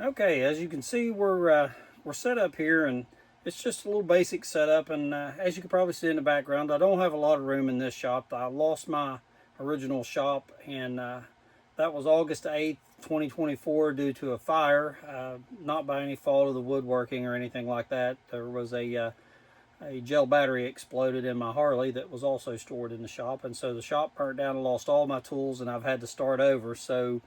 Okay, as you can see, we're set up here, and it's just a little basic setup. And as you can probably see in the background, I don't have a lot of room in this shop. I lost my original shop, and that was August 8th, 2024, due to a fire. Not by any fault of the woodworking or anything like that. There was a gel battery exploded in my Harley that was also stored in the shop, and so the shop burnt down and lost all my tools, and I've had to start over. So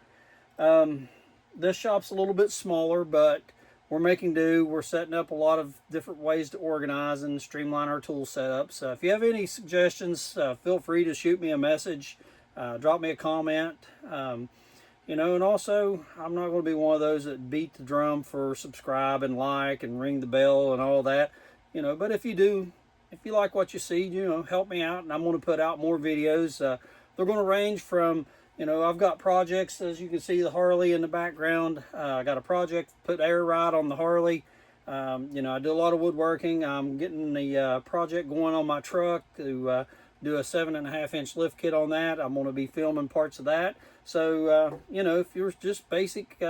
this shop's a little bit smaller, but we're making do. We're setting up a lot of different ways to organize and streamline our tool setup. So if you have any suggestions, feel free to shoot me a message, drop me a comment. And also, I'm not going to be one of those that beat the drum for subscribe and like and ring the bell and all that. But if you do, if you like what you see, help me out, and I'm going to put out more videos. They're going to range from, I've got projects, as you can see, the Harley in the background. I got a project, put air ride on the Harley. I do a lot of woodworking. I'm getting the project going on my truck to do a 7.5-inch lift kit on that. I'm going to be filming parts of that. So, if you're just basic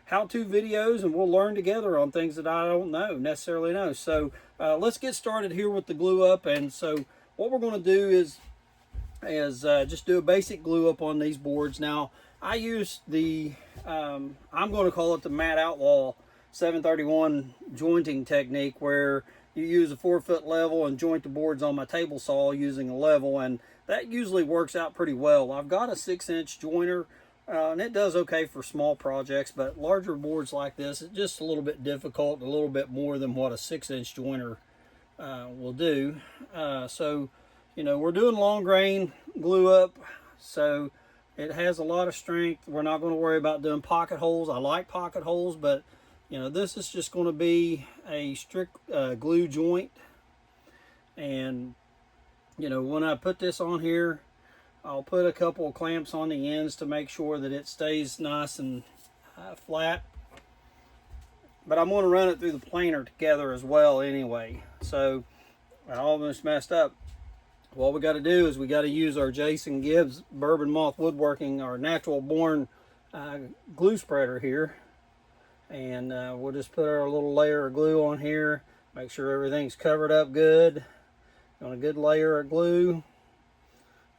how-to videos, and we'll learn together on things that I don't necessarily know. So let's get started here with the glue up. And so what we're going to do is just do a basic glue up on these boards. Now, I use the, I'm going to call it the Matt Outlaw 731 jointing technique, where you use a 4-foot level and joint the boards on my table saw using a level, and that usually works out pretty well. I've got a 6-inch joiner, and it does okay for small projects, but larger boards like this, it's just a little bit difficult, a little bit more than what a 6-inch joiner will do. We're doing long grain glue up, so it has a lot of strength. We're not going to worry about doing pocket holes. I like pocket holes, but this is just going to be a strict glue joint. And when I put this on here, I'll put a couple of clamps on the ends to make sure that it stays nice and flat. But I'm going to run it through the planer together as well anyway. So I almost messed up. What we got to do is we got to use our Jason Gibbs Bourbon Moth Woodworking, our natural born glue spreader here. And we'll just put our little layer of glue on here. Make sure everything's covered up good. On a good layer of glue.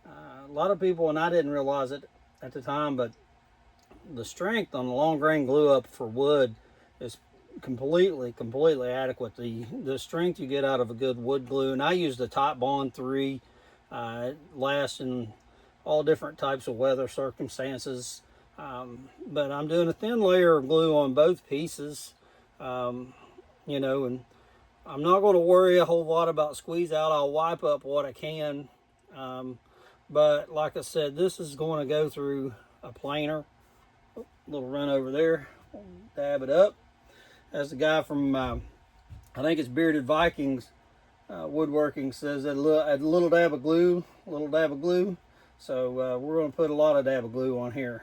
A lot of people, and I didn't realize it at the time, but the strength on the long grain glue up for wood is completely adequate. The strength you get out of a good wood glue, and I use the Top Bond 3. It lasts in all different types of weather circumstances. But I'm doing a thin layer of glue on both pieces, and I'm not going to worry a whole lot about squeeze out. I'll wipe up what I can. But like I said, this is going to go through a planer. Little run over there, dab it up. As the guy from, I think it's Bearded Vikings Woodworking says, a little dab of glue, So we're going to put a lot of dab of glue on here.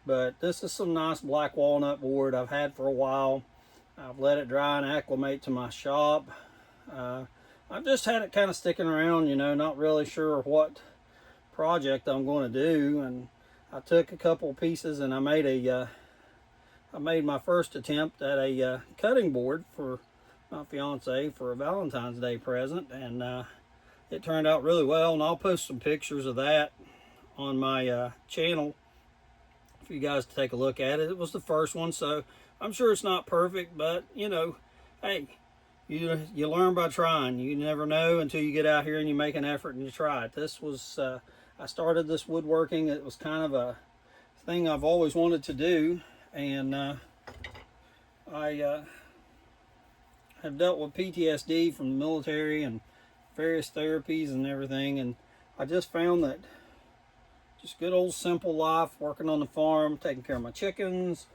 But this is some nice black walnut board I've had for a while. I've let it dry and acclimate to my shop. I've just had it kind of sticking around, not really sure what project I'm going to do. And I took a couple pieces and I made my first attempt at a cutting board for my fiance for a Valentine's Day present, and it turned out really well. And I'll post some pictures of that on my channel for you guys to take a look at it. It was the first one, so I'm sure it's not perfect, but hey, you learn by trying. You never know until you get out here and you make an effort and you try it. This was I started this woodworking. It was kind of a thing I've always wanted to do, and I have dealt with PTSD from the military and various therapies and everything, and I just found that just good old simple life, working on the farm, taking care of my chickens,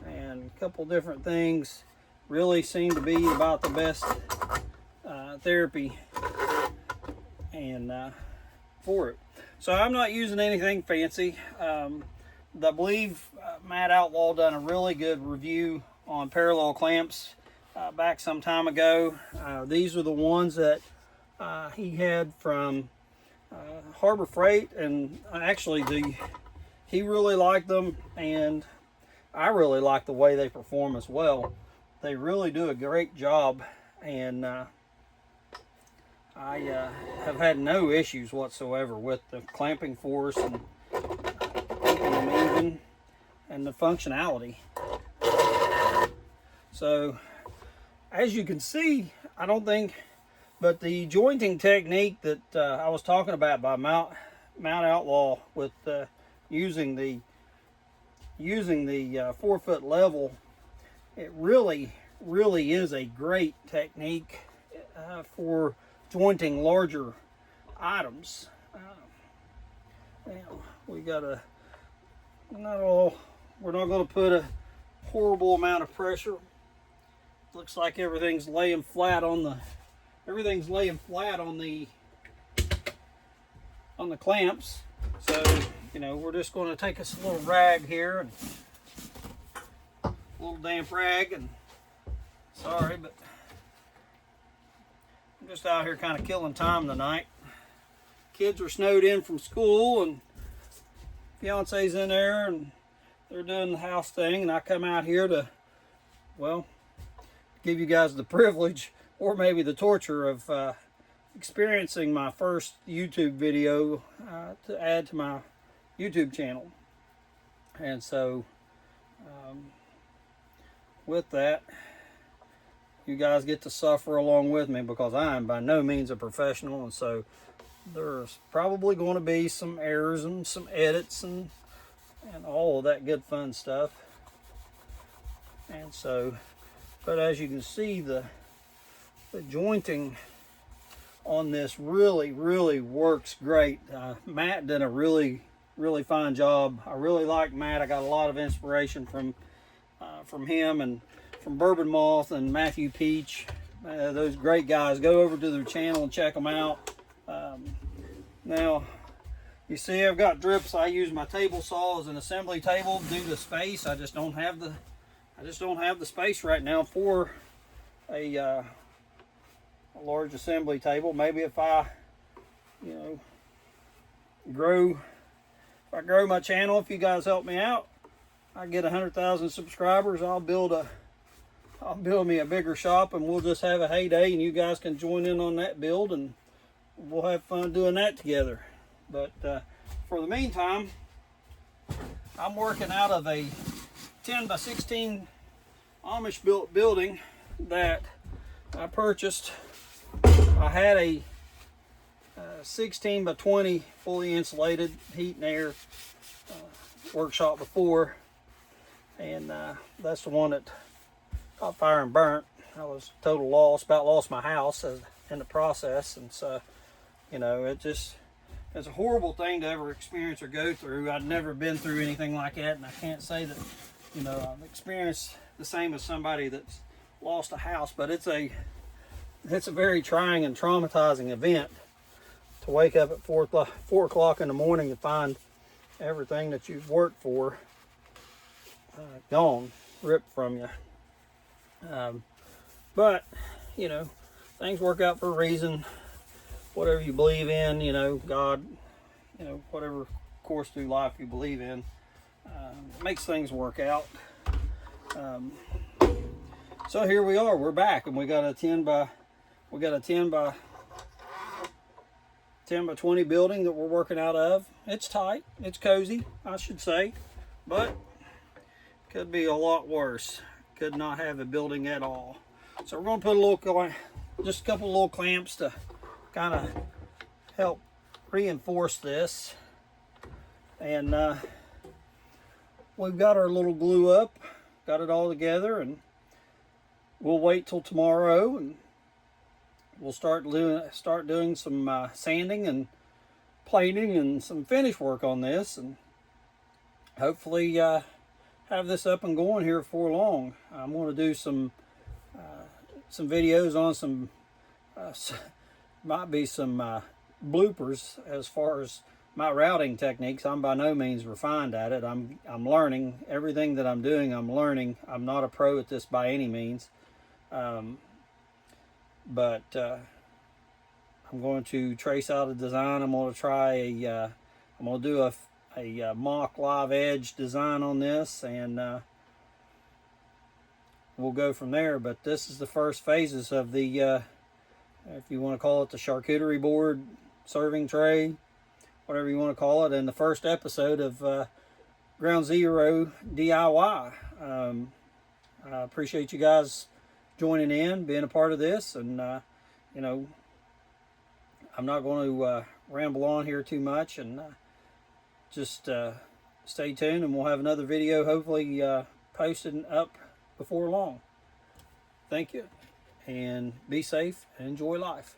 and a couple different things really seem to be about the best therapy and for it. So I'm not using anything fancy. I believe Matt Outlaw done a really good review on parallel clamps back some time ago. These are the ones that he had from Harbor Freight, and actually he really liked them, and I really like the way they perform as well. They really do a great job, and I have had no issues whatsoever with the clamping force and keeping them even and the functionality. So as you can see, I don't think, but the jointing technique that I was talking about by Mount Outlaw with using the 4-foot level, it really is a great technique for jointing larger items. Now we got we're not going to put a horrible amount of pressure. Looks like everything's laying flat on the clamps. So, you know, we're just going to take us a little rag here, and a little damp rag, and sorry, but I'm just out here kind of killing time tonight. Kids are snowed in from school, and fiance's in there, and they're doing the house thing, and I come out here to, well, give you guys the privilege, or maybe the torture, of experiencing my first YouTube video to add to my YouTube channel. And so with that, you guys get to suffer along with me, because I am by no means a professional, and so there's probably going to be some errors and some edits and all of that good fun stuff. And so, but as you can see, the jointing on this really works great. Matt did a really fine job. I really like Matt. I got a lot of inspiration from him and from Bourbon Moth and Matthew Peach. Those great guys. Go over to their channel and check them out. Now you see I've got drips. I use my table saw as an assembly table due to space. I just don't have the space right now for a large assembly table. Maybe if I, you know, grow my channel, if you guys help me out, I get 100,000 subscribers, I'll build me a bigger shop, and we'll just have a heyday, and you guys can join in on that build, and we'll have fun doing that together. But for the meantime, I'm working out of a 10 by 16 Amish built building that I purchased. I had a 16 by 20 fully insulated heat and air workshop before, and that's the one that caught fire and burnt. I was total loss, about lost my house in the process. And so, you know, it's a horrible thing to ever experience or go through. I'd never been through anything like that, and I can't say that, you know, I've experienced the same as somebody that's lost a house, but it's a very trying and traumatizing event to wake up at 4 o'clock in the morning and find everything that you've worked for gone, ripped from you. But, you know, things work out for a reason. Whatever you believe in, you know, God, you know, whatever course through life you believe in, makes things work out. So here we are, we're back, and we got a 10 by 20 building that we're working out of. It's tight, it's cozy, I should say, but could be a lot worse. Could not have a building at all. So we're going to put just a couple little clamps to kind of help reinforce this. And we've got our little glue up, got it all together, and we'll wait till tomorrow, and we'll start doing some sanding and plating and some finish work on this, and hopefully have this up and going here before long. I'm going to do some videos on some might be some bloopers as far as my routing techniques. I'm by no means refined at it. I'm learning everything that I'm doing. I'm learning. I'm not a pro at this by any means, but I'm going to trace out a design. I'm going to try I'm going to do a mock live edge design on this, and we'll go from there. But this is the first phases of the, if you want to call it, the charcuterie board, serving tray, whatever you want to call it, and the first episode of Ground Zero DIY. I appreciate you guys joining in, being a part of this, and you know, I'm not going to ramble on here too much, and just stay tuned, and we'll have another video hopefully posted and up before long. Thank you, and be safe and enjoy life.